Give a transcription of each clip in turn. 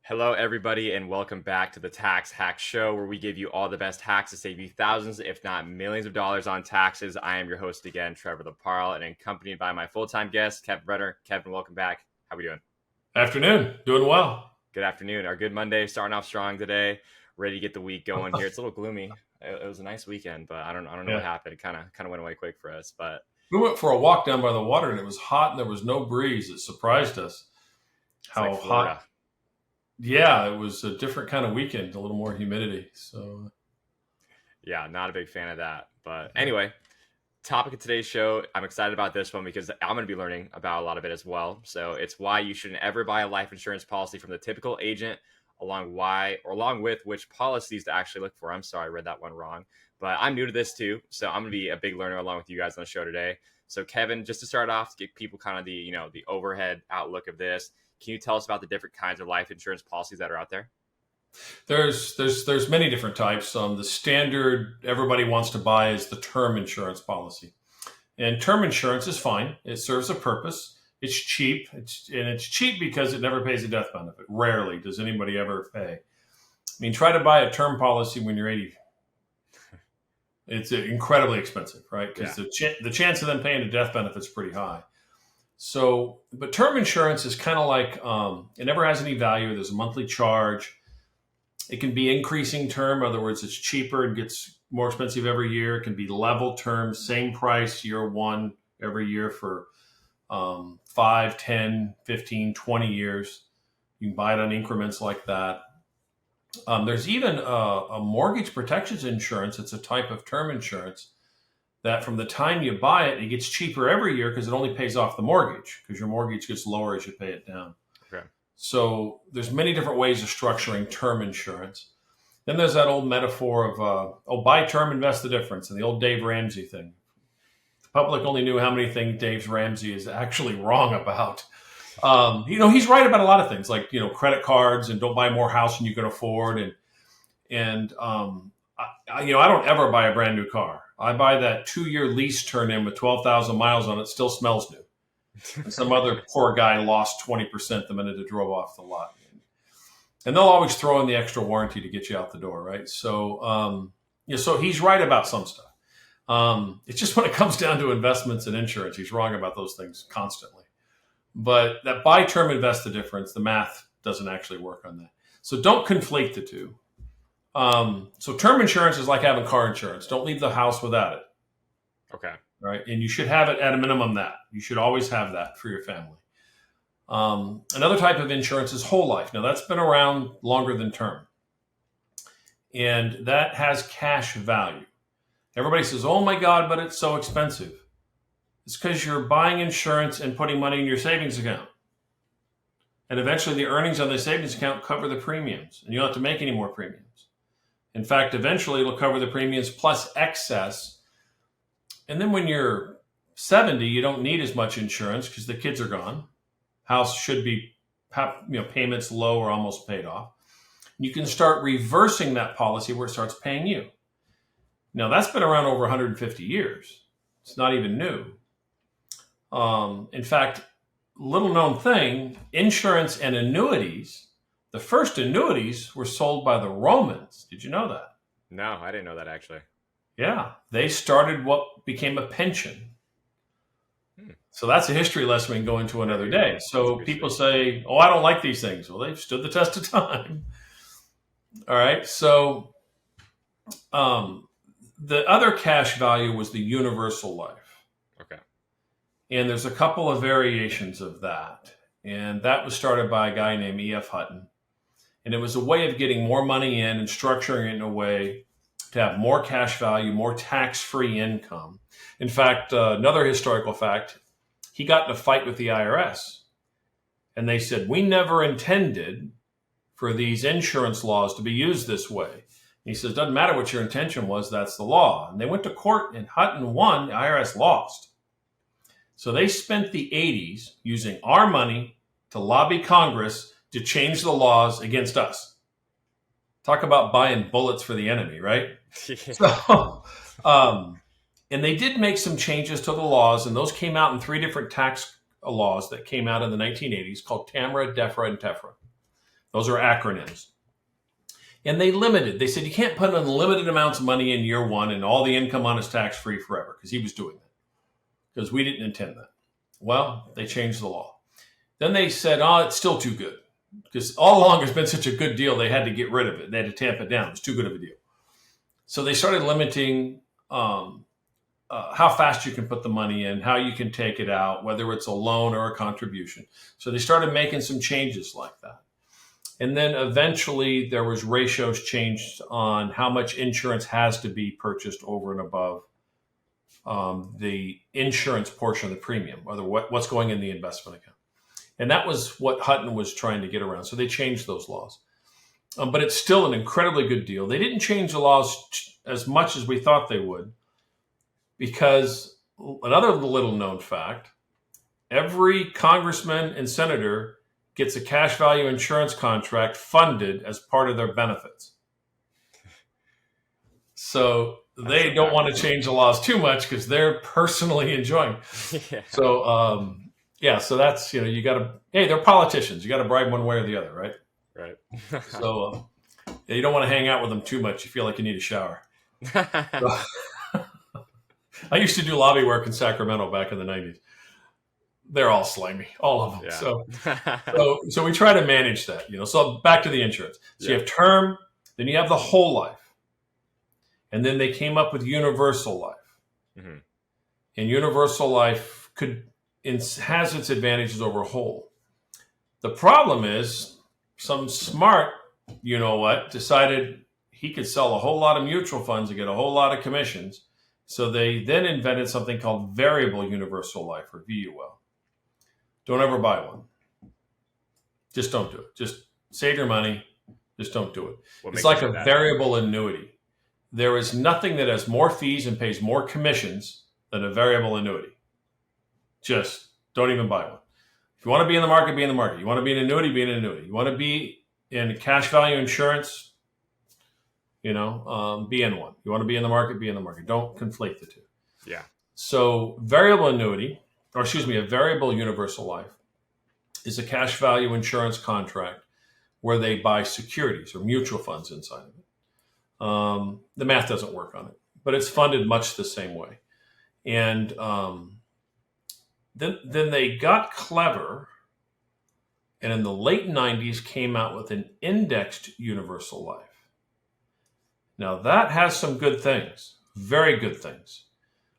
Hello, everybody, and welcome back to the Tax Hack Show, where we give you all the best hacks to save you thousands, if not millions of dollars on taxes. I am your host again, Trevor LaParle, and accompanied by my full-time guest, Kevin Brenner. Kevin, welcome back. How are we doing? Afternoon. Doing well. Good afternoon. Our good Monday, starting off strong today. Ready to get the week going here. It's a little gloomy. It was a nice weekend, but I don't know what happened. It kind of went away quick for us. But we went for a walk down by the water, and it was hot, and there was no breeze. It surprised us how like hot. Yeah, it was a different kind of weekend, a little more humidity. So, yeah, not a big fan of that. But anyway, topic of today's show, I'm excited about this one because I'm going to be learning about a lot of it as well. So it's why you shouldn't ever buy a life insurance policy from the typical agent, along with which policies to actually look for. I'm sorry, I read that one wrong. But I'm new to this too, so I'm going to be a big learner along with you guys on the show today. So Kevin, just to start off, to give people kind of the overhead outlook of this, can you tell us about the different kinds of life insurance policies that are out there? There's many different types. The standard everybody wants to buy is the term insurance policy, and term insurance is fine. It serves a purpose. It's cheap. It's cheap because it never pays a death benefit. Rarely does anybody ever pay. I mean, try to buy a term policy when you're 80. It's incredibly expensive, right? Because the chance of them paying a death benefit is pretty high. So, but term insurance is kind of like it never has any value. There's a monthly charge. It can be increasing term. In other words, it's cheaper and gets more expensive every year. It can be level term, same price year one every year for 5, 10, 15, 20 years. You can buy it on increments like that. There's even a mortgage protections insurance. It's a type of term insurance that from the time you buy it, it gets cheaper every year because it only pays off the mortgage because your mortgage gets lower as you pay it down. Okay. So there's many different ways of structuring term insurance. Then there's that old metaphor of, buy term, invest the difference, and the old Dave Ramsey thing. The public only knew how many things Dave Ramsey is actually wrong about. He's right about a lot of things like, credit cards and don't buy more house than you can afford. I don't ever buy a brand new car. I buy that 2-year lease turn in with 12,000 miles on it, still smells new. And some other poor guy lost 20% the minute it drove off the lot. And they'll always throw in the extra warranty to get you out the door, right? So, so he's right about some stuff. It's just when it comes down to investments and insurance, he's wrong about those things constantly. But that buy term, invest the difference, the math doesn't actually work on that. So don't conflate the two. So term insurance is like having car insurance. Don't leave the house without it. Okay. Right. And you should have it at a minimum that. You should always have that for your family. Another type of insurance is whole life. Now that's been around longer than term. And that has cash value. Everybody says, oh my God, but it's so expensive. It's because you're buying insurance and putting money in your savings account. And eventually the earnings on the savings account cover the premiums and you don't have to make any more premiums. In fact, eventually it'll cover the premiums plus excess. And then when you're 70, you don't need as much insurance because the kids are gone. House should be, payments low or almost paid off. You can start reversing that policy where it starts paying you. Now that's been around over 150 years. It's not even new. In fact, little known thing, insurance and annuities, the first annuities were sold by the Romans. Did you know that? No, I didn't know that actually. Yeah, they started what became a pension. So that's a history lesson we can go into another day. So people say, oh, I don't like these things. Well, they've stood the test of time. All right. So the other cash value was the universal life. Okay. And there's a couple of variations of that. And that was started by a guy named E.F. Hutton. And it was a way of getting more money in and structuring it in a way to have more cash value, more tax-free income. In fact, another historical fact, he got in a fight with the IRS. And they said, we never intended for these insurance laws to be used this way. And he says, doesn't matter what your intention was, that's the law. And they went to court and Hutton won, the IRS lost. So they spent the 80s using our money to lobby Congress to change the laws against us. Talk about buying bullets for the enemy, right? So, and they did make some changes to the laws, and those came out in 3 different tax laws that came out in the 1980s called TAMRA, DEFRA, and TEFRA. Those are acronyms. And they said you can't put unlimited amounts of money in year one and all the income on is tax-free forever, because he was doing that. Because we didn't intend that. Well, they changed the law. Then they said, it's still too good. Because all along it's been such a good deal, they had to get rid of it. They had to tamp it down. It was too good of a deal. So they started limiting how fast you can put the money in, how you can take it out, whether it's a loan or a contribution. So they started making some changes like that. And then eventually there was ratios changed on how much insurance has to be purchased over and above the insurance portion of the premium, or what's going in the investment account. And that was what Hutton was trying to get around. So they changed those laws. But it's still an incredibly good deal. They didn't change the laws as much as we thought they would, because another little known fact, every congressman and senator gets a cash value insurance contract funded as part of their benefits. So they don't want to change the laws too much because they're personally enjoying. Yeah. So, so that's, they're politicians. You got to bribe one way or the other, right? Right. So you don't want to hang out with them too much. You feel like you need a shower. So, I used to do lobby work in Sacramento back in the 90s. They're all slimy, all of them. Yeah. So we try to manage that, So back to the insurance. So you have term, then you have the whole life. And then they came up with universal life. Mm-hmm. And universal life has its advantages over whole. The problem is some smart, decided he could sell a whole lot of mutual funds and get a whole lot of commissions. So they then invented something called variable universal life, or VUL. Don't ever buy one. Just don't do it. Just save your money. Just don't do it. It's like a variable annuity. There is nothing that has more fees and pays more commissions than a variable annuity. Just don't even buy one. If you want to be in the market, be in the market. You want to be an annuity, be an annuity. You want to be in cash value insurance, be in one. You want to be in the market, be in the market. Don't conflate the two. Yeah. So a variable universal life is a cash value insurance contract where they buy securities or mutual funds inside of it. The math doesn't work on it, but it's funded much the same way. And then they got clever, and in the late 90s came out with an indexed universal life. Now that has some good things, very good things.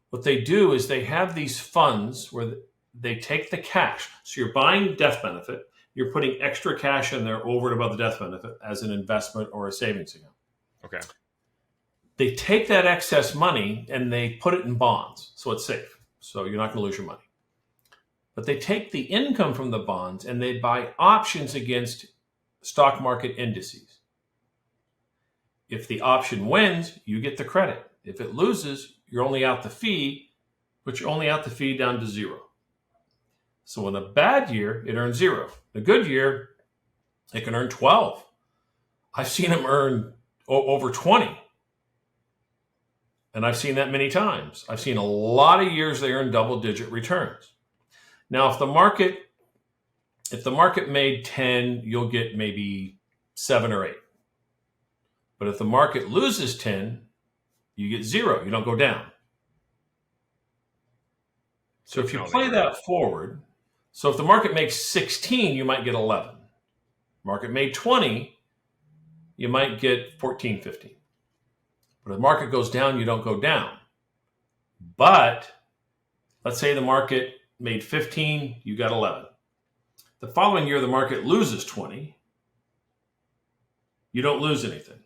What they do is they have these funds where they take the cash. So you're buying death benefit, you're putting extra cash in there over and above the death benefit as an investment or a savings account. Okay. They take that excess money and they put it in bonds, so it's safe. So you're not going to lose your money. But they take the income from the bonds and they buy options against stock market indices. If the option wins, you get the credit. If it loses, you're only out the fee, but you're only out the fee down to zero. So in a bad year, it earns zero. In a good year, it can earn 12. I've seen them earn over 20. And I've seen that many times. I've seen a lot of years they earn double-digit returns. Now, if the market made 10, you'll get maybe 7 or 8. But if the market loses 10, you get 0. You don't go down. So if you play that forward, so if the market makes 16, you might get 11. Market made 20, you might get 14, 15. But if the market goes down, you don't go down. But let's say the market made 15, you got 11. The following year, the market loses 20. You don't lose anything.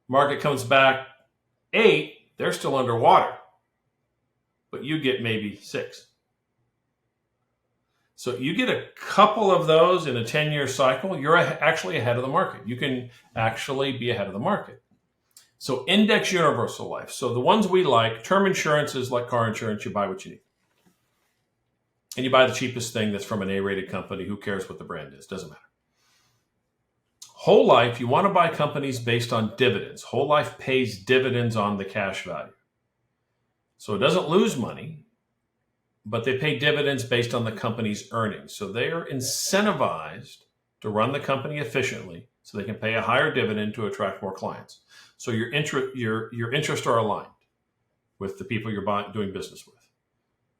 Market comes back 8, they're still underwater. But you get maybe 6. So you get a couple of those in a 10-year cycle, you're actually ahead of the market. You can actually be ahead of the market. So index universal life. So the ones we like, term insurance is like car insurance. You buy what you need. And you buy the cheapest thing that's from an A-rated company. Who cares what the brand is? Doesn't matter. Whole life, you want to buy companies based on dividends. Whole life pays dividends on the cash value. So it doesn't lose money, but they pay dividends based on the company's earnings. So they are incentivized to run the company efficiently so they can pay a higher dividend to attract more clients. So your interests are aligned with the people you're doing business with.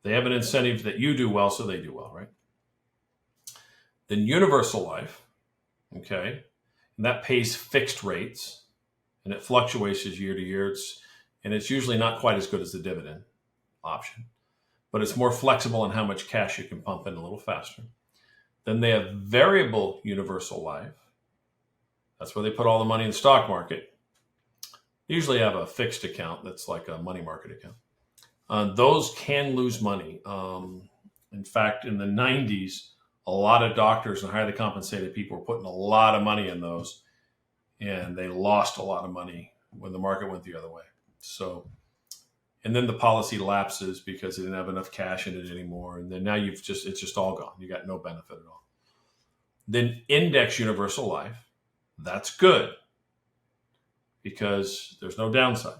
They have an incentive that you do well, so they do well, right? Then universal life, okay, and that pays fixed rates, and it fluctuates year to year. It's usually not quite as good as the dividend option, but it's more flexible in how much cash you can pump in a little faster. Then they have variable universal life. That's where they put all the money in the stock market. They usually have a fixed account that's like a money market account. Those can lose money. In fact, in the 90s, a lot of doctors and highly compensated people were putting a lot of money in those, and they lost a lot of money when the market went the other way. So, and then the policy lapses because they didn't have enough cash in it anymore. And then now it's just all gone. You got no benefit at all. Then index universal life, that's good because there's no downside.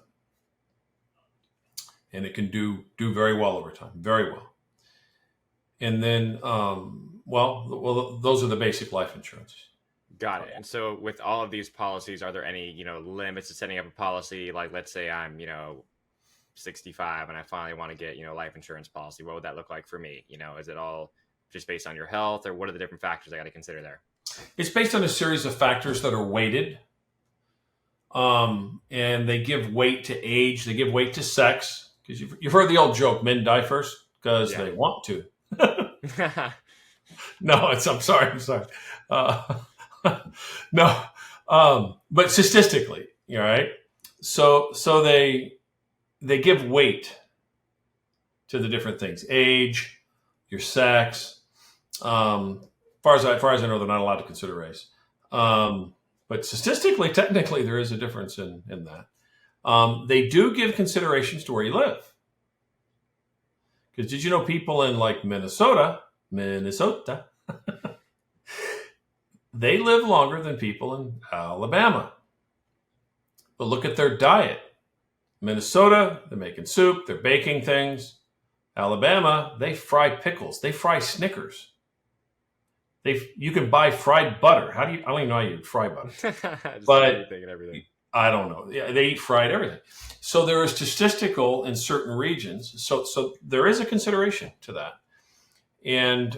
And it can do very well over time, very well. And then, those are the basic life insurance. Got it. And so with all of these policies, are there any, limits to setting up a policy? Like, let's say I'm, 65 and I finally want to get, life insurance policy. What would that look like for me? Is it all just based on your health, or what are the different factors I got to consider there? It's based on a series of factors that are weighted. And they give weight to age. They give weight to sex. Because you've heard the old joke, men die first because they want to. No, I'm sorry. No, but statistically, all right. So they give weight to the different things: age, your sex. Far as I know, they're not allowed to consider race. But statistically, technically, there is a difference in that. They do give considerations to where you live. Because did you know people in like Minnesota, they live longer than people in Alabama. But look at their diet. Minnesota, they're making soup, they're baking things. Alabama, they fry pickles, they fry Snickers. You can buy fried butter. I don't even know how you fry butter. But anything and everything. I don't know. Yeah, they eat fried everything. So there is statistical in certain regions. So there is a consideration to that, and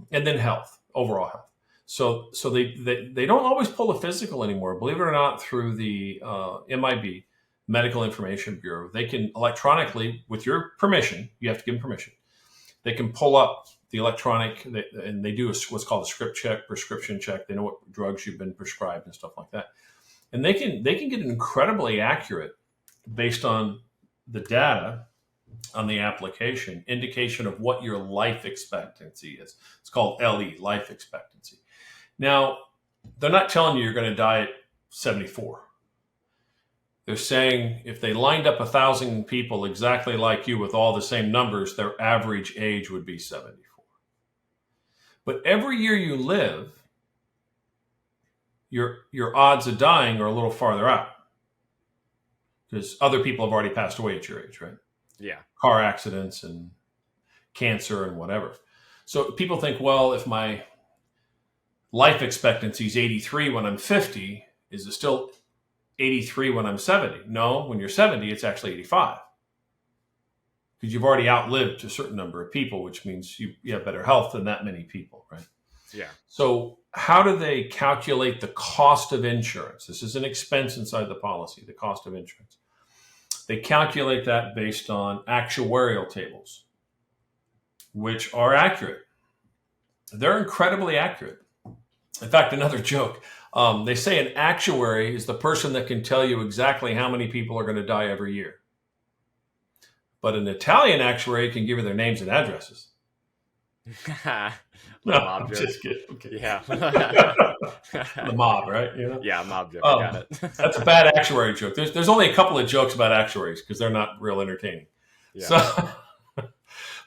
then health, overall health. So they don't always pull a physical anymore. Believe it or not, through the MIB, Medical Information Bureau, they can electronically, with your permission, you have to give them permission. They can pull up the electronic, and they do what's called a script check, prescription check. They know what drugs you've been prescribed and stuff like that. And they can get incredibly accurate based on the data on the application, indication of what your life expectancy is. It's called LE, life expectancy. Now, they're not telling you you're going to die at 74. They're saying if they lined up 1,000 people exactly like you with all the same numbers, their average age would be 74. But every year you live, your odds of dying are a little farther out because other people have already passed away at your age, right? Yeah. Car accidents and cancer and whatever. So people think, well, if my life expectancy is 83 when I'm 50, is it still 83 when I'm 70? No, when you're 70, it's actually 85 because you've already outlived a certain number of people, which means you have better health than that many people, right? Yeah. So how do they calculate the cost of insurance? This is an expense inside the policy, the cost of insurance. They calculate that based on actuarial tables, which are accurate. They're incredibly accurate. In fact, another joke, they say an actuary is the person that can tell you exactly how many people are going to die every year. But an Italian actuary can give you their names and addresses. No, I'm just kidding. Okay. Yeah. The mob, right? Yeah, mob joke. I got it. That's a bad actuary joke. There's only a couple of jokes about actuaries because they're not real entertaining. Yeah. So,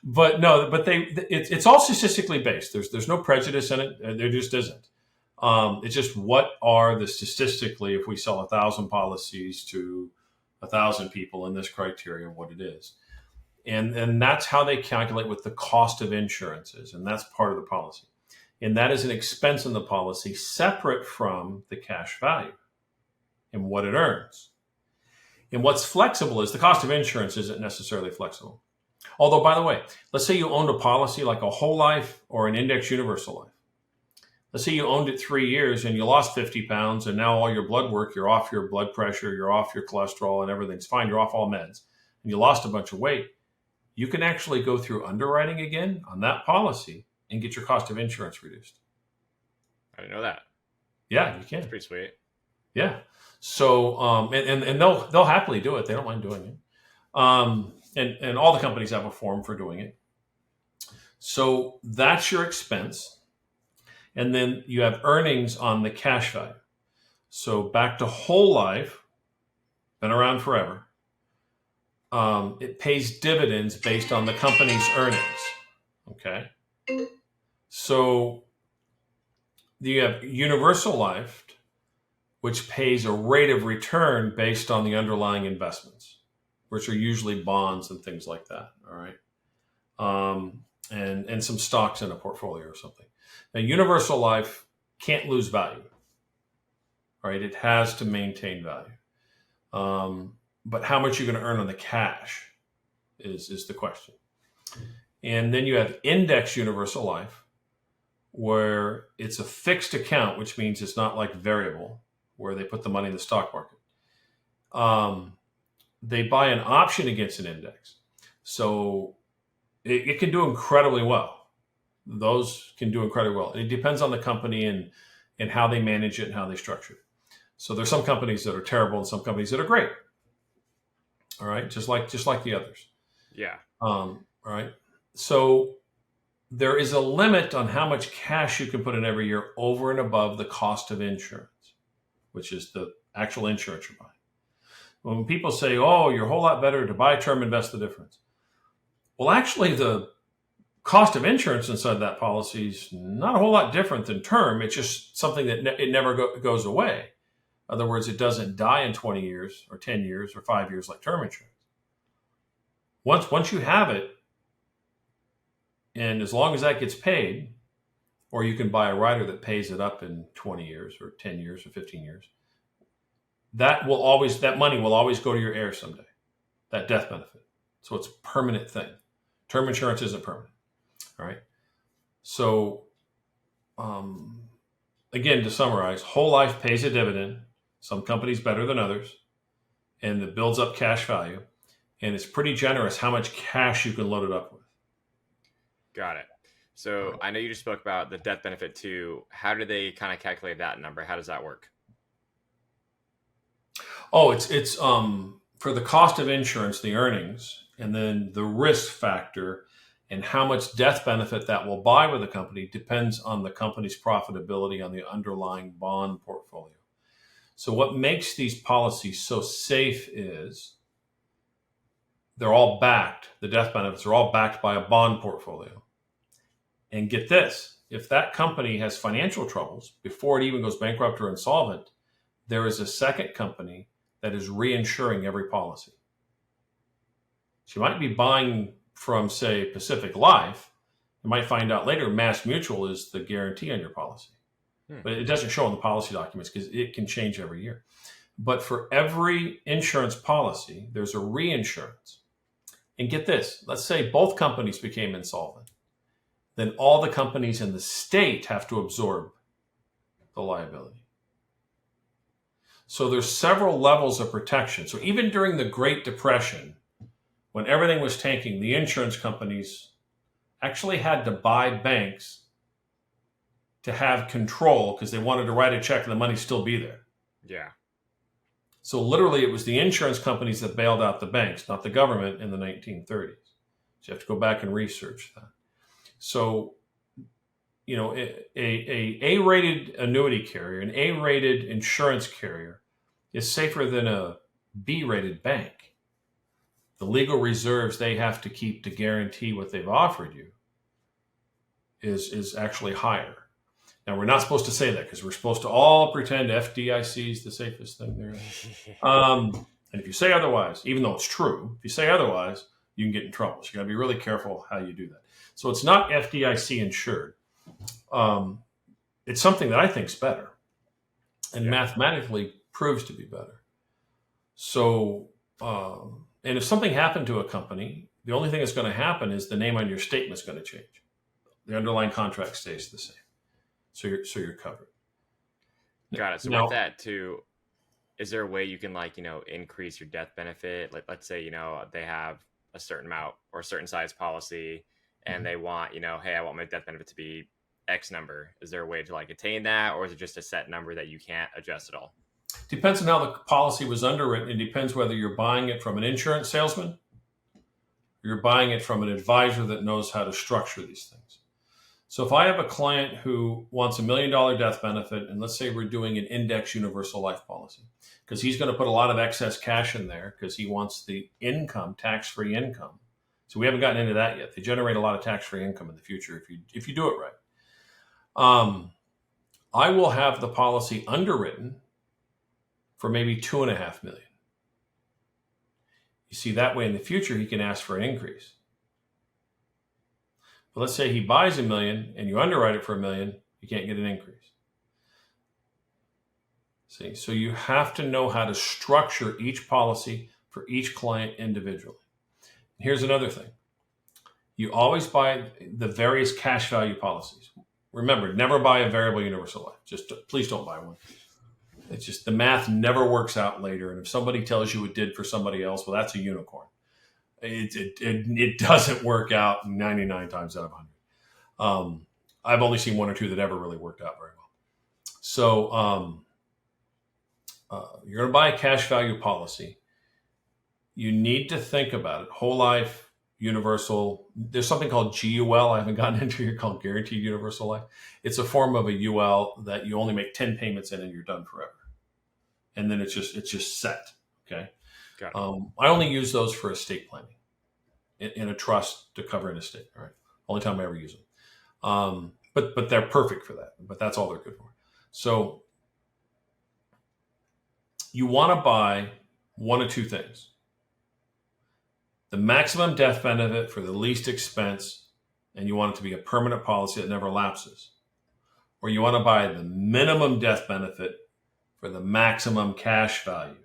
but it's all statistically based. There's no prejudice in it. There just isn't. It's just what are the statistically, if we sell 1,000 policies to 1,000 people in this criteria, what it is. And that's how they calculate what the cost of insurance is. And that's part of the policy. And that is an expense in the policy separate from the cash value and what it earns. And what's flexible is the cost of insurance isn't necessarily flexible. Although, by the way, let's say you owned a policy like a whole life or an index universal life. Let's say you owned it 3 years and you lost 50 pounds, and now all your blood work, you're off your blood pressure, you're off your cholesterol, and everything's fine. You're off all meds, and you lost a bunch of weight. You can actually go through underwriting again on that policy and get your cost of insurance reduced. I didn't know that. Yeah, you can. That's pretty sweet. Yeah. So, and they'll happily do it. They don't mind doing it. And all the companies have a form for doing it. So that's your expense. And then you have earnings on the cash value. So back to whole life, been around forever. It pays dividends based on the company's earnings. Okay. So you have universal life, which pays a rate of return based on the underlying investments, which are usually bonds and things like that. All right. And some stocks in a portfolio or something. Now, universal life can't lose value. Right. It has to maintain value. But how much you're going to earn on the cash is the question. And then you have index universal life, where it's a fixed account, which means it's not like variable, where they put the money in the stock market. They buy an option against an index. So it can do incredibly well. Those can do incredibly well. It depends on the company and how they manage it and how they structure it. So there's some companies that are terrible and some companies that are great. All right, just like the others. Yeah. All right. So there is a limit on how much cash you can put in every year over and above the cost of insurance, which is the actual insurance you're buying. When people say, "Oh, you're a whole lot better to buy term, invest the difference," well, actually, the cost of insurance inside that policy is not a whole lot different than term. It's just something that it never goes away. In other words, it doesn't die in 20 years or 10 years or 5 years like term insurance. Once you have it, and as long as that gets paid, or you can buy a rider that pays it up in 20 years or 10 years or 15 years, that money will always go to your heirs someday, that death benefit. So it's a permanent thing. Term insurance isn't permanent. All right. So, again, to summarize, whole life pays a dividend. Some companies better than others, and it builds up cash value. And it's pretty generous how much cash you can load it up with. Got it. So I know you just spoke about the death benefit too. How do they kind of calculate that number? How does that work? Oh, it's for the cost of insurance, the earnings, and then the risk factor and how much death benefit that will buy with the company depends on the company's profitability on the underlying bond portfolio. So what makes these policies so safe is they're all backed. The death benefits are all backed by a bond portfolio. And get this, if that company has financial troubles before it even goes bankrupt or insolvent, there is a second company that is reinsuring every policy. So you might be buying from, say, Pacific Life. You might find out later Mass Mutual is the guarantee on your policy. But it doesn't show in the policy documents because it can change every year. But for every insurance policy, there's a reinsurance. And get this, let's say both companies became insolvent. Then all the companies in the state have to absorb the liability. So there's several levels of protection. So even during the Great Depression, when everything was tanking, the insurance companies actually had to buy banks to have control because they wanted to write a check and the money still be there. Yeah. So literally it was the insurance companies that bailed out the banks, not the government in the 1930s. So you have to go back and research that. So, you know, a A-rated annuity carrier, an A-rated insurance carrier is safer than a B-rated bank. The legal reserves they have to keep to guarantee what they've offered you is actually higher. Now, we're not supposed to say that because we're supposed to all pretend FDIC is the safest thing there is. And if you say otherwise, even though it's true, if you say otherwise, you can get in trouble. So you got to be really careful how you do that. So it's not FDIC insured. It's something that I think is better and Yeah. mathematically proves to be better. So, and if something happened to a company, the only thing that's going to happen is the name on your statement is going to change. The underlying contract stays the same. So you're covered. Got it. So with Now, that too, is there a way you can increase your death benefit? Like let's say, they have a certain amount or a certain size policy and they want, hey, I want my death benefit to be X number. Is there a way to attain that, or is it just a set number that you can't adjust at all? depends on how the policy was underwritten. It depends whether you're buying it from an insurance salesman or you're buying it from an advisor that knows how to structure these things. So if I have a client who wants $1 million death benefit, and let's say we're doing an index universal life policy, because he's going to put a lot of excess cash in there because he wants the income, tax-free income. So we haven't gotten into that yet. They generate a lot of tax-free income in the future if you do it right. I will have the policy underwritten for maybe $2.5 million. You see, that way in the future he can ask for an increase. But let's say he buys $1 million and you underwrite it for $1 million, you can't get an increase. See, so you have to know how to structure each policy for each client individually. Here's another thing. You always buy the various cash value policies. Remember, never buy a variable universal life. Just please don't buy one. It's just the math never works out later. And if somebody tells you it did for somebody else, well, that's a unicorn. It doesn't work out 99 times out of 100. I've only seen one or two that ever really worked out very well. So you're going to buy a cash value policy. You need to think about it. Whole life, universal. There's something called GUL. I haven't gotten into here, called Guaranteed Universal Life. It's a form of a UL that you only make 10 payments in and you're done forever. And then it's just set. Okay. Got it. I only use those for estate planning in a trust to cover an estate. All right. Only time I ever use them. But they're perfect for that. But that's all they're good for. So you want to buy one of two things: the maximum death benefit for the least expense, and you want it to be a permanent policy that never lapses. Or you want to buy the minimum death benefit for the maximum cash value,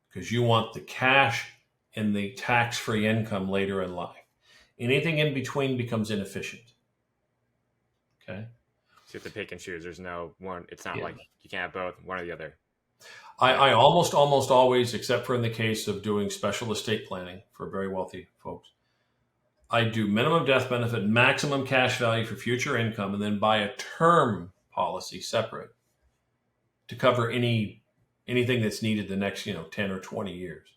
because you want the cash and the tax-free income later in life. Anything in between becomes inefficient. Okay? So you have to pick and choose. There's no one. It's not like you can't have both, one or the other. I almost always, except for in the case of doing special estate planning for very wealthy folks, I do minimum death benefit, maximum cash value for future income, and then buy a term policy separate to cover anything that's needed the next 10 or 20 years.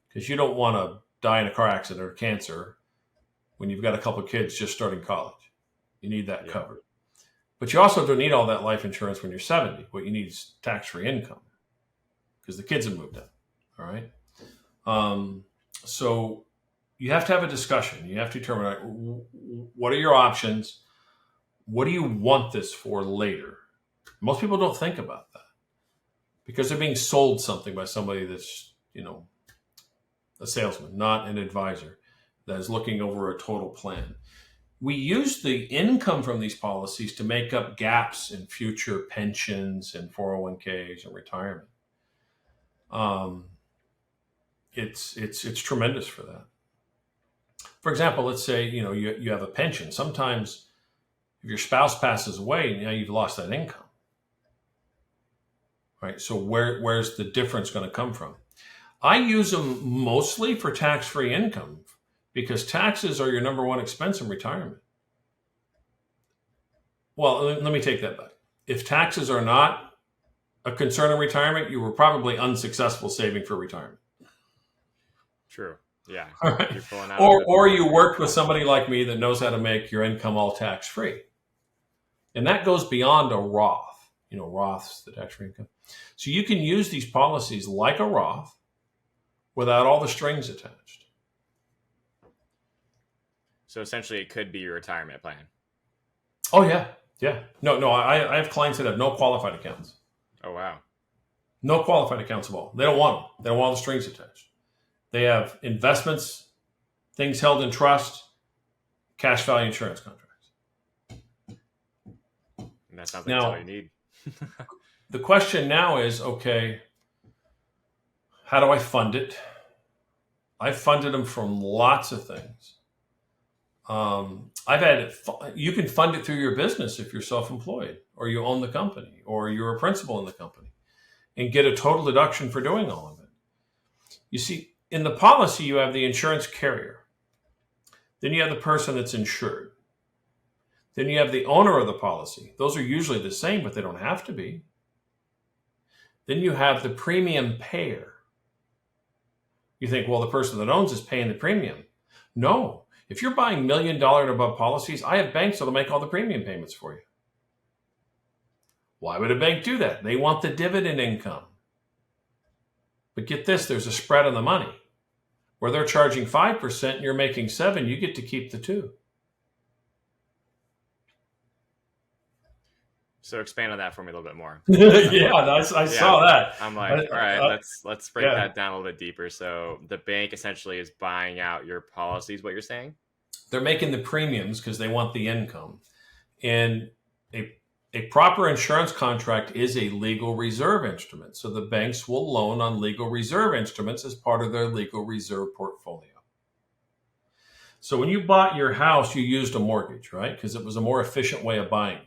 Because you don't want to die in a car accident or cancer when you've got a couple of kids just starting college. You need that covered. But you also don't need all that life insurance when you're 70. What you need is tax-free income, because the kids have moved out. All right. So you have to have a discussion. You have to determine, what are your options? What do you want this for later? Most people don't think about that because they're being sold something by somebody that's, a salesman, not an advisor that is looking over a total plan. We use the income from these policies to make up gaps in future pensions and 401ks and retirement. It's tremendous for that. For example, let's say you have a pension. Sometimes if your spouse passes away, now you've lost that income. Right? So where's the difference going to come from? I use them mostly for tax-free income because taxes are your number one expense in retirement. Well, let me take that back. If taxes are not a concern in retirement, you were probably unsuccessful saving for retirement. True. Yeah. Right. You're pulling out Or you worked with somebody like me that knows how to make your income all tax-free. And that goes beyond a Roth. Roth's the tax-free income. So you can use these policies like a Roth without all the strings attached. So essentially it could be your retirement plan. Oh, yeah. Yeah. No, I have clients that have no qualified accounts. Oh, wow. No qualified accounts at all. They don't want them. They don't want all the strings attached. They have investments, things held in trust, cash value insurance contracts. And that sounds like it's all Now, you need. the question now is, okay, how do I fund it? I funded them from lots of things. I've had it, you can fund it through your business if you're self-employed or you own the company or you're a principal in the company and get a total deduction for doing all of it. You see, in the policy, you have the insurance carrier. Then you have the person that's insured. Then you have the owner of the policy. Those are usually the same, but they don't have to be. Then you have the premium payer. You think, well, the person that owns is paying the premium. No. If you're buying $1 million and above policies, I have banks that'll make all the premium payments for you. Why would a bank do that? They want the dividend income. But get this, there's a spread on the money. Where they're charging 5% and you're making 7%, you get to keep the 2%. So expand on that for me a little bit more. Yeah, I saw that. I'm like, all right, let's break that down a little bit deeper. So the bank essentially is buying out your policies, what you're saying? They're making the premiums because they want the income. And a proper insurance contract is a legal reserve instrument. So the banks will loan on legal reserve instruments as part of their legal reserve portfolio. So when you bought your house, you used a mortgage, right? Because it was a more efficient way of buying it.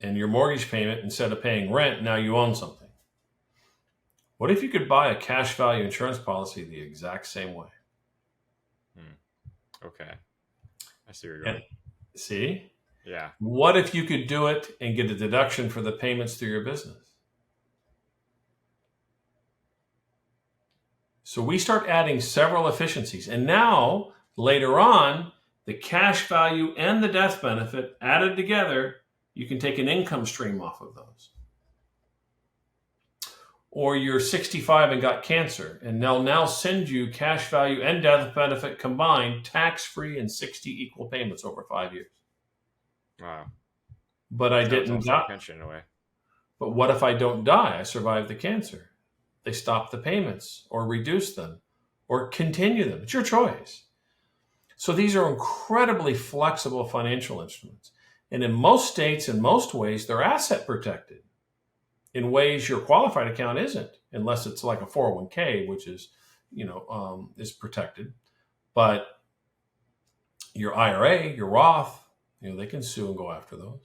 And your mortgage payment, instead of paying rent, now you own something. What if you could buy a cash value insurance policy the exact same way? Okay. I see where you're going. See? Yeah. What if you could do it and get a deduction for the payments through your business? So we start adding several efficiencies. And now, later on, the cash value and the death benefit added together, you can take an income stream off of those. Or you're 65 and got cancer, and they'll now send you cash value and death benefit combined, tax-free, and 60 equal payments over 5 years. Wow. But I didn't die. Pension in a way. But what if I don't die? I survive the cancer. They stop the payments or reduce them or continue them. It's your choice. So these are incredibly flexible financial instruments. And in most states, in most ways, they're asset protected. In ways your qualified account isn't, unless it's like a 401k, which is, is protected. But your IRA, your Roth, they can sue and go after those.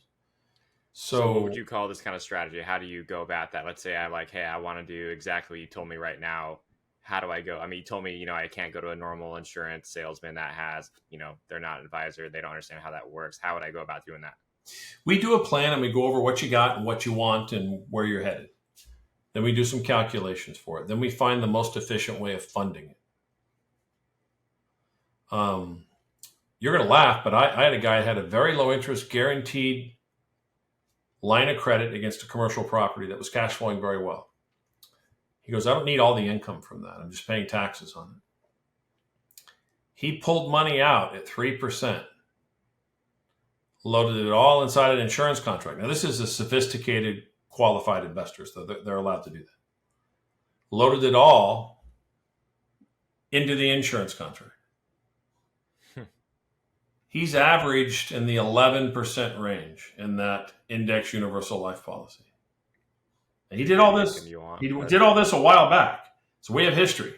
So what would you call this kind of strategy? How do you go about that? Let's say I want to do exactly what you told me right now. How do I go? I mean, you told me, I can't go to a normal insurance salesman that has, they're not an advisor. They don't understand how that works. How would I go about doing that? We do a plan and we go over what you got and what you want and where you're headed. Then we do some calculations for it. Then we find the most efficient way of funding it. You're going to laugh, but I had a guy that had a very low interest guaranteed line of credit against a commercial property that was cash flowing very well. He goes, I don't need all the income from that. I'm just paying taxes on it. He pulled money out at 3%, loaded it all inside an insurance contract. Now, this is a sophisticated, qualified investor, so they're allowed to do that. Loaded it all into the insurance contract. He's averaged in the 11% range in that index universal life policy. And he did all this. Did all this a while back. So we have history.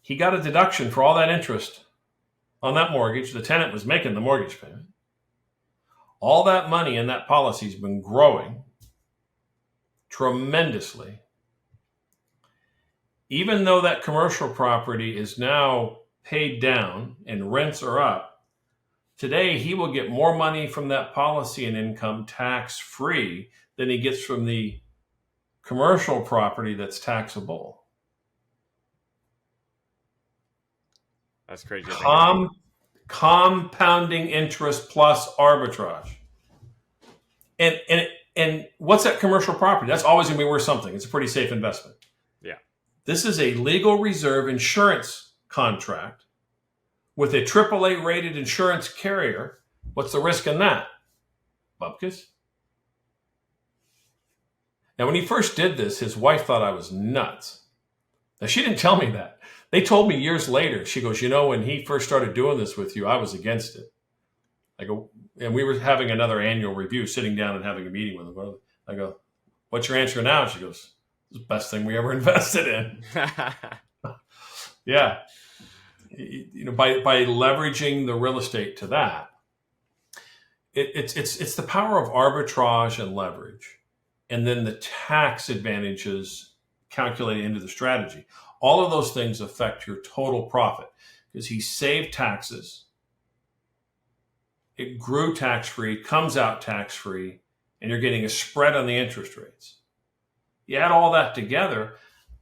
He got a deduction for all that interest on that mortgage. The tenant was making the mortgage payment. All that money in that policy has been growing tremendously. Even though that commercial property is now paid down and rents are up, today he will get more money from that policy and income tax-free than he gets from the commercial property that's taxable. That's crazy. Compounding interest plus arbitrage. And what's that commercial property? That's always going to be worth something. It's a pretty safe investment. Yeah. This is a legal reserve insurance contract with a AAA rated insurance carrier. What's the risk in that? Bupkis. Now, when he first did this, his wife thought I was nuts. Now, she didn't tell me that. They told me years later. She goes, when he first started doing this with you, I was against it. I go, and we were having another annual review, sitting down and having a meeting with them. I go, what's your answer now? She goes, it's the best thing we ever invested in. Yeah. By leveraging the real estate to that, it's the power of arbitrage and leverage, and then the tax advantages calculated into the strategy. All of those things affect your total profit because he saved taxes. It grew tax-free, comes out tax-free, and you're getting a spread on the interest rates. You add all that together,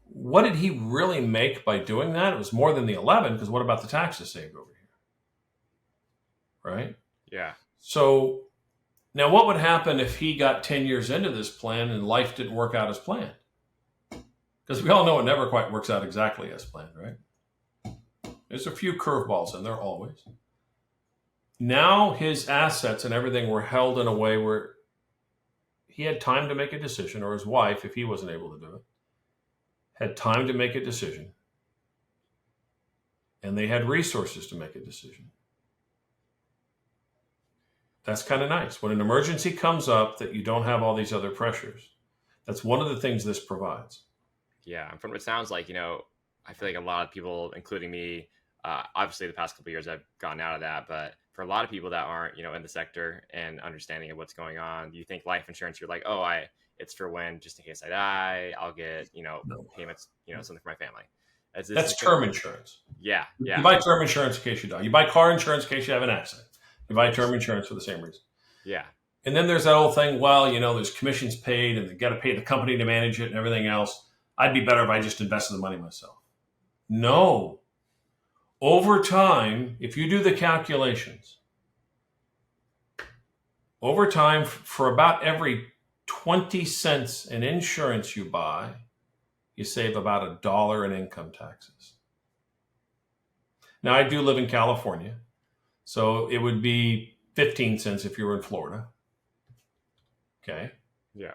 what did he really make by doing that? It was more than the 11, because what about the taxes saved over here? Right? Yeah. So now what would happen if he got 10 years into this plan and life didn't work out as planned? Because we all know it never quite works out exactly as planned, right? There's a few curveballs in there always. Now his assets and everything were held in a way where he had time to make a decision, or his wife, if he wasn't able to do it, had time to make a decision. And they had resources to make a decision. That's kind of nice. When an emergency comes up that you don't have all these other pressures, that's one of the things this provides. Yeah. And from what it sounds like, I feel like a lot of people, including me, obviously the past couple of years I've gotten out of that, but for a lot of people that aren't, in the sector and understanding of what's going on, you think life insurance, you're like, oh, it's for when, just in case I die, I'll get, payments, something for my family. That's term insurance. Yeah. You buy term insurance in case you die. You buy car insurance in case you have an accident. You buy term insurance for the same reason. Yeah. And then there's that old thing, well, there's commissions paid and they got to pay the company to manage it and everything else. I'd be better if I just invested the money myself. No. Over time, if you do the calculations, over time, for about every 20 cents in insurance you buy, you save about $1 in income taxes. Now, I do live in California, so it would be 15 cents if you were in Florida. Okay. Yeah.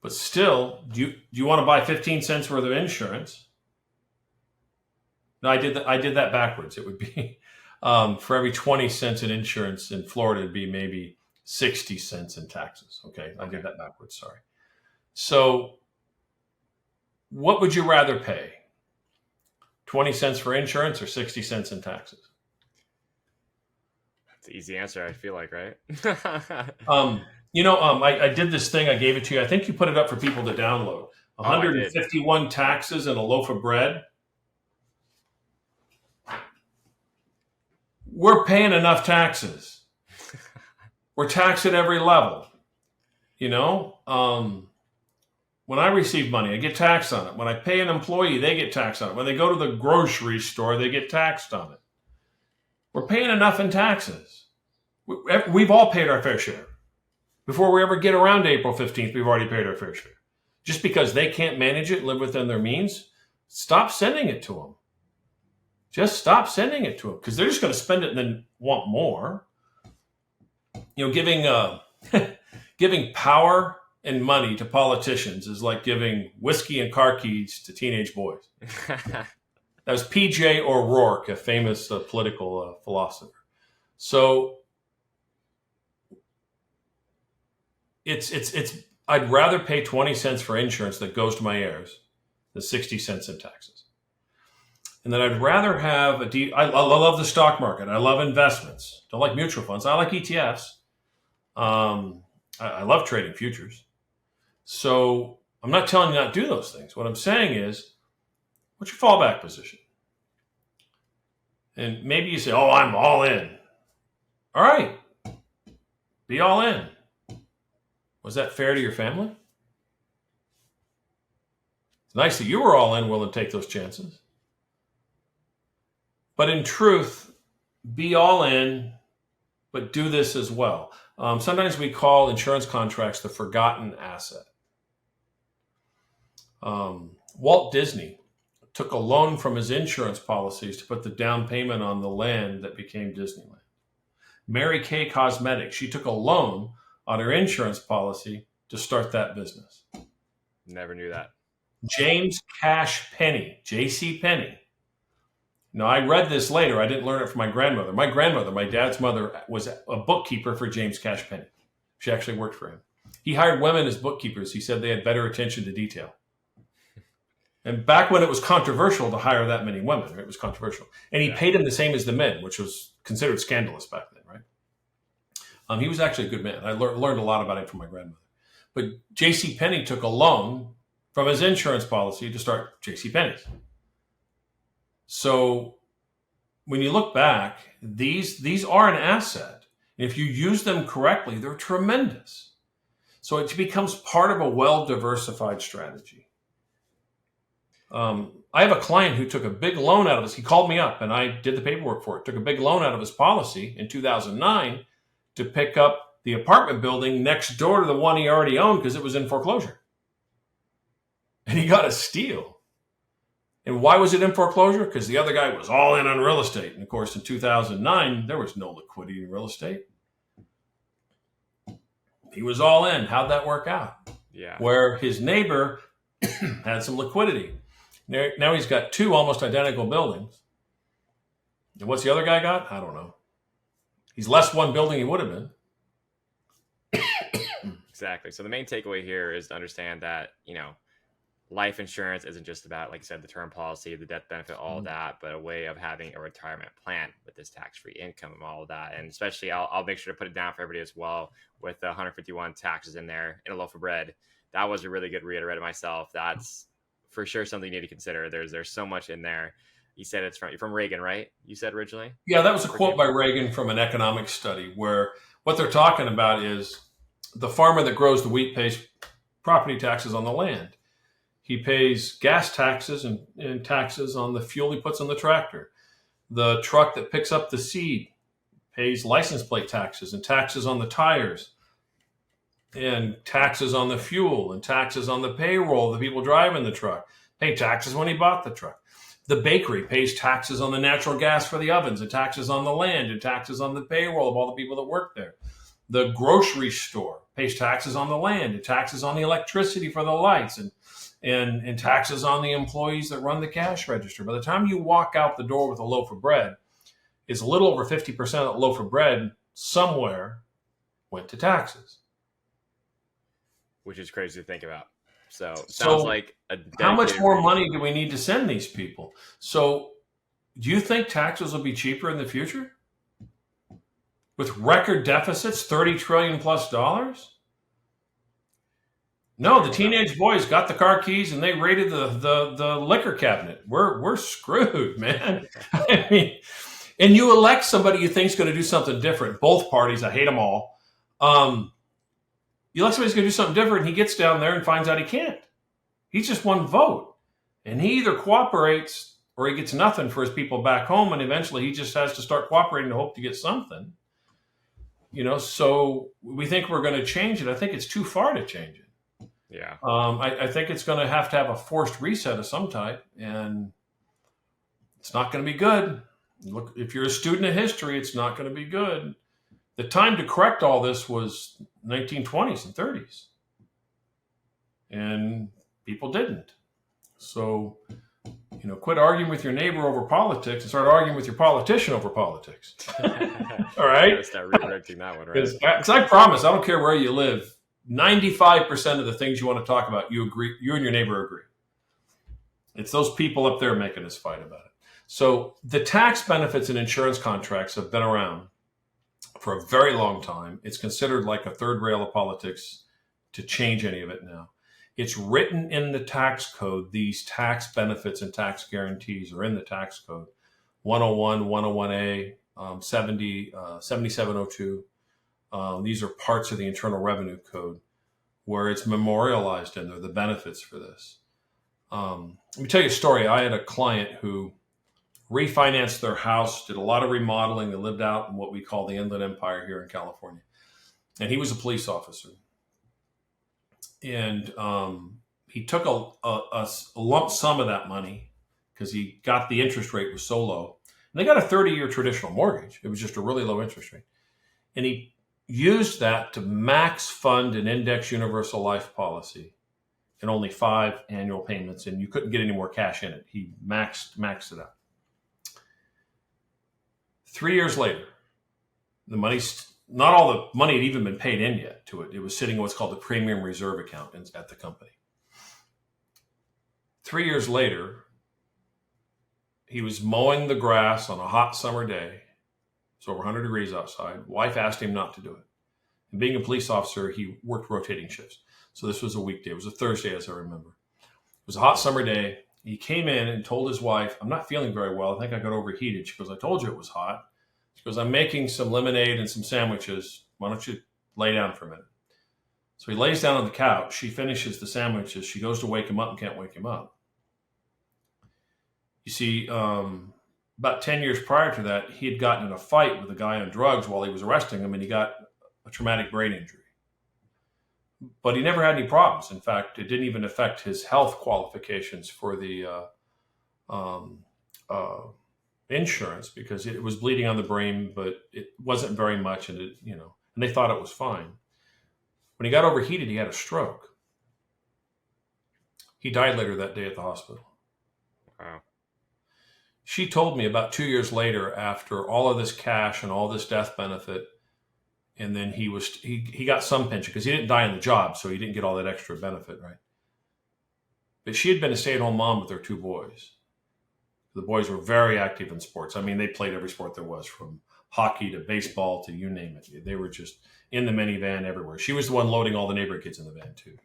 But still, do you want to buy 15 cents worth of insurance? No, I did that backwards. It would be for every 20 cents in insurance in Florida, it'd be maybe 60 cents in taxes. Okay. I did that backwards. Sorry. So what would you rather pay? 20 cents for insurance or 60 cents in taxes? That's an easy answer, I feel like, right? I did this thing. I gave it to you. I think you put it up for people to download. 151 taxes and a loaf of bread. We're paying enough taxes. We're taxed at every level. When I receive money, I get taxed on it. When I pay an employee, they get taxed on it. When they go to the grocery store, they get taxed on it. We're paying enough in taxes. We've all paid our fair share. Before we ever get around to April 15th, we've already paid our fair share. Just because they can't manage it, live within their means, stop sending it to them. Just stop sending it to them because they're just going to spend it and then want more. Giving power and money to politicians is like giving whiskey and car keys to teenage boys. That was P.J. O'Rourke, a famous political philosopher. So I'd rather pay 20 cents for insurance that goes to my heirs than 60 cents in taxes. And then I'd rather have I love the stock market. I love investments. Don't like mutual funds. I like ETFs. I love trading futures. So I'm not telling you not to do those things. What I'm saying is, what's your fallback position? And maybe you say, oh, I'm all in. All right. Be all in. Was that fair to your family? It's nice that you were all in, willing to take those chances. But in truth, be all in, but do this as well. Sometimes we call insurance contracts the forgotten asset. Walt Disney took a loan from his insurance policies to put the down payment on the land that became Disneyland. Mary Kay Cosmetics, she took a loan on her insurance policy to start that business. Never knew that. James Cash Penney, J.C. Penney, Now, I read this later. I didn't learn it from my grandmother. My grandmother, my dad's mother, was a bookkeeper for James Cash Penney. She actually worked for him. He hired women as bookkeepers. He said they had better attention to detail. And back when it was controversial to hire that many women, it was controversial. And he paid them the same as the men, which was considered scandalous back then, right? He was actually a good man. I learned a lot about him from my grandmother. But J.C. Penney took a loan from his insurance policy to start J.C. Penney's. So when you look back, these are an asset. If you use them correctly, they're tremendous. So it becomes part of a well-diversified strategy. I have a client who took a big loan out of his. He called me up, and I did the paperwork for it. Took a big loan out of his policy in 2009 to pick up the apartment building next door to the one he already owned because it was in foreclosure. And he got a steal. And why was it in foreclosure? Because the other guy was all in on real estate. And of course, in 2009, there was no liquidity in real estate. He was all in. How'd that work out? Yeah. Where his neighbor had some liquidity. Now he's got two almost identical buildings. And what's the other guy got? I don't know. He's less one building he would have been. Exactly. So the main takeaway here is to understand that, life insurance isn't just about, like you said, the term policy, the death benefit, all of that, but a way of having a retirement plan with this tax-free income and all of that. And especially, I'll make sure to put it down for everybody as well with the 151 taxes in there in a loaf of bread. That was a really good read. I read it myself. That's for sure something you need to consider. There's so much in there. You said it's from Reagan, right? You said originally? Yeah, that was a quote by Reagan from an economic study where what they're talking about is the farmer that grows the wheat pays property taxes on the land. He pays gas taxes and taxes on the fuel he puts on the tractor. The truck that picks up the seed pays license plate taxes and taxes on the tires and taxes on the fuel and taxes on the payroll of the people driving the truck. Pay taxes when he bought the truck. The bakery pays taxes on the natural gas for the ovens and taxes on the land and taxes on the payroll of all the people that work there. The grocery store pays taxes on the land and taxes on the electricity for the lights and taxes on the employees that run the cash register. By the time you walk out the door with a loaf of bread, it's a little over 50% of that loaf of bread somewhere went to taxes. Which is crazy to think about. So sounds like how much more money do we need to send these people? So do you think taxes will be cheaper in the future? With record deficits, $30 trillion plus dollars? No, the teenage boys got the car keys and they raided the liquor cabinet. We're screwed, man. I mean, and you elect somebody you think's going to do something different. Both parties, I hate them all. You elect somebody who's going to do something different. He gets down there and finds out he can't. He's just one vote, and he either cooperates or he gets nothing for his people back home, and eventually he just has to start cooperating to hope to get something. So we think we're going to change it. I think it's too far to change it. Yeah. I think it's going to have a forced reset of some type, and it's not going to be good. Look, if you're a student of history, it's not going to be good. The time to correct all this was 1920s and 30s, and people didn't. So, quit arguing with your neighbor over politics and start arguing with your politician over politics. All right? Start redirecting that one, right? Because I promise, I don't care where you live, 95% of the things you want to talk about, you and your neighbor agree. It's those people up there making us fight about it. So the tax benefits in insurance contracts have been around for a very long time. It's considered like a third rail of politics to change any of it now. It's written in the tax code. These tax benefits and tax guarantees are in the tax code. 101, 101A, 7702. These are parts of the Internal Revenue Code where it's memorialized in there, the benefits for this. Let me tell you a story. I had a client who refinanced their house, did a lot of remodeling. They lived out in what we call the Inland Empire here in California. And he was a police officer. And he took a lump sum of that money because he got the interest rate was so low. And they got a 30-year traditional mortgage. It was just a really low interest rate. And he used that to max fund an index universal life policy in only 5 annual payments. And you couldn't get any more cash in it. He maxed it out. 3 years later, the money's not all the money had even been paid in yet to it. It was sitting in what's called the premium reserve account at the company. 3 years later, he was mowing the grass on a hot summer day. It's over 100 degrees outside. Wife asked him not to do it. And being a police officer, he worked rotating shifts. So this was a weekday. It was a Thursday, as I remember. It was a hot summer day. He came in and told his wife, I'm not feeling very well. I think I got overheated. She goes, I told you it was hot. She goes, I'm making some lemonade and some sandwiches. Why don't you lay down for a minute? So he lays down on the couch. She finishes the sandwiches. She goes to wake him up and can't wake him up. You see, about 10 years prior to that, he had gotten in a fight with a guy on drugs while he was arresting him, and he got a traumatic brain injury. But he never had any problems. In fact, it didn't even affect his health qualifications for the insurance because it was bleeding on the brain, but it wasn't very much, and and they thought it was fine. When he got overheated, he had a stroke. He died later that day at the hospital. Wow. She told me about 2 years later, after all of this cash and all this death benefit, and then he got some pension because he didn't die on the job, so he didn't get all that extra benefit, right? But she had been a stay-at-home mom with their 2 boys. The boys were very active in sports. I mean, they played every sport there was, from hockey to baseball to you name it. They were just in the minivan everywhere. She was the one loading all the neighborhood kids in the van too.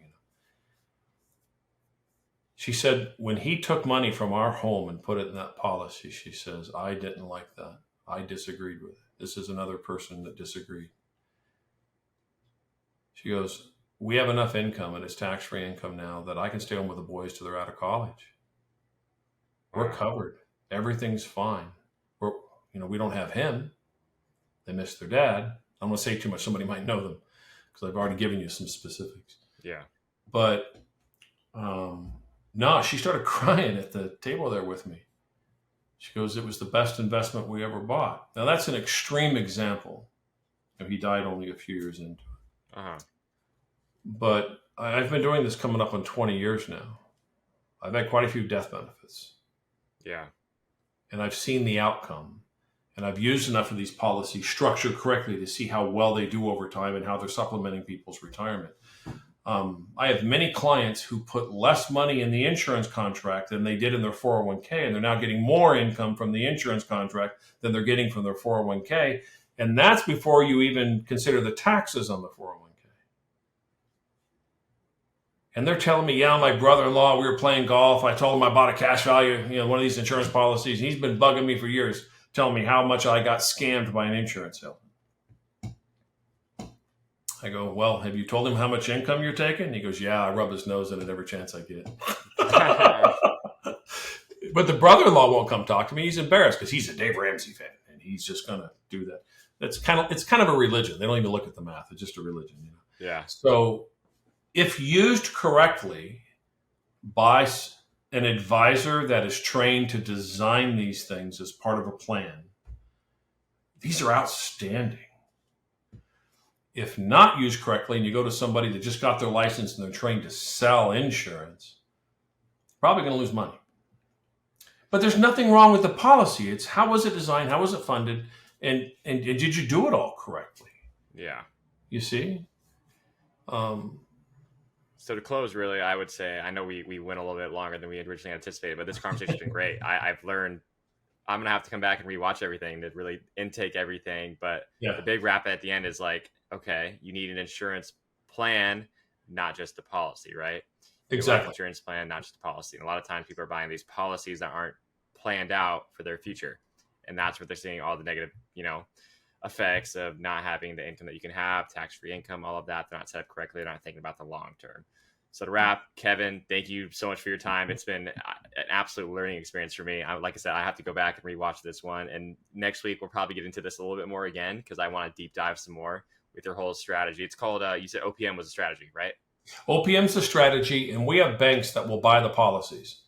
She said, when he took money from our home and put it in that policy, she says, I didn't like that. I disagreed with it. This is another person that disagreed. She goes, we have enough income, and it's tax-free income now, that I can stay home with the boys till they're out of college. We're covered. Everything's fine. We don't have him. They miss their dad. I'm going to say too much. Somebody might know them because I've already given you some specifics. Yeah. But no, she started crying at the table there with me. She goes, it was the best investment we ever bought. Now, that's an extreme example. He died only a few years into it. Uh-huh. But I've been doing this coming up on 20 years now. I've had quite a few death benefits. Yeah. And I've seen the outcome. And I've used enough of these policies structured correctly to see how well they do over time and how they're supplementing people's retirement. I have many clients who put less money in the insurance contract than they did in their 401k, and they're now getting more income from the insurance contract than they're getting from their 401k. And that's before you even consider the taxes on the 401k. And they're telling me, yeah, my brother-in-law, we were playing golf. I told him I bought a cash value, one of these insurance policies. And he's been bugging me for years, telling me how much I got scammed by an insurance salesman. I go, well, have you told him how much income you're taking? He goes, yeah, I rub his nose in it every chance I get. But the brother-in-law won't come talk to me. He's embarrassed because he's a Dave Ramsey fan, and he's just going to do that. It's kind of a religion. They don't even look at the math. It's just a religion. Yeah. So if used correctly by an advisor that is trained to design these things as part of a plan, these are outstanding. If not used correctly and you go to somebody that just got their license and they're trained to sell insurance, probably going to lose money. But there's nothing wrong with the policy. It's how was it designed? How was it funded? And did you do it all correctly? Yeah. You see? So to close, really, I would say, I know we went a little bit longer than we had originally anticipated, but this conversation's been great. I've learned, I'm going to have to come back and rewatch everything to really intake everything. But The big wrap at the end is like, okay, you need an insurance plan, not just a policy, right? Exactly. Insurance plan, not just a policy. And a lot of times people are buying these policies that aren't planned out for their future. And that's what they're seeing, all the negative, effects of not having the income that you can have, tax-free income, all of that. They're not set up correctly. They're not thinking about the long term. So to wrap, Kevin, thank you so much for your time. It's been an absolute learning experience for me. Like I said, I have to go back and rewatch this one. And next week, we'll probably get into this a little bit more again because I want to deep dive some more with your whole strategy. It's called, you said OPM was a strategy, right? OPM's a strategy, and we have banks that will buy the policies,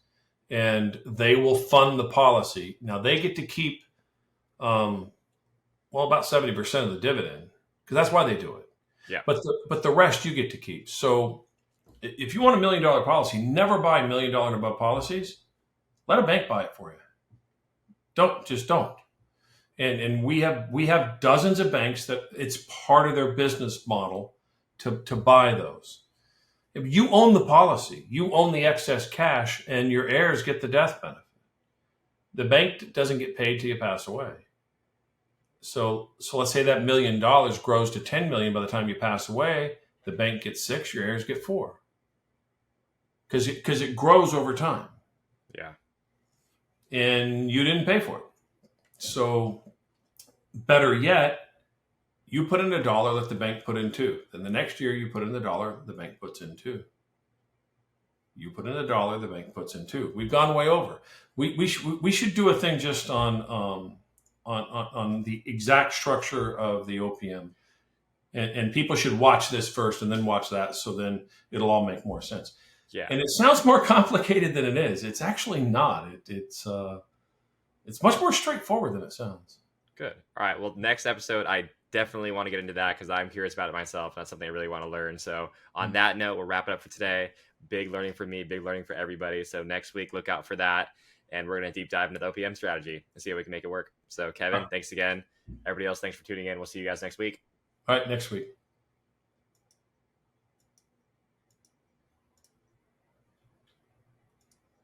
and they will fund the policy. Now, they get to keep, about 70% of the dividend, because that's why they do it. Yeah. But the rest you get to keep. So if you want $1 million policy, never buy $1 million and above policies. Let a bank buy it for you. Don't. And we have dozens of banks that it's part of their business model to buy those. If you own the policy, you own the excess cash, and your heirs get the death benefit. The bank doesn't get paid till you pass away. So let's say that $1 million grows to 10 million by the time you pass away. The bank gets 6, your heirs get 4, because it grows over time. Yeah. And you didn't pay for it. So better yet, you put in $1, let the bank put in 2. Then the next year you put in $1, the bank puts in 2. You put in $1, the bank puts in 2. We've gone way over. We should do a thing just on the exact structure of the OPM, and people should watch this first and then watch that, so then it'll all make more sense. Yeah. And it sounds more complicated than it is. It's actually not. It's much more straightforward than it sounds. Good. All right. Well, next episode, I definitely want to get into that because I'm curious about it myself. That's something I really want to learn. So on that note, we'll wrap it up for today. Big learning for me, big learning for everybody. So next week, look out for that. And we're going to deep dive into the OPM strategy and see how we can make it work. So Kevin, thanks again. Everybody else, thanks for tuning in. We'll see you guys next week. All right, next week.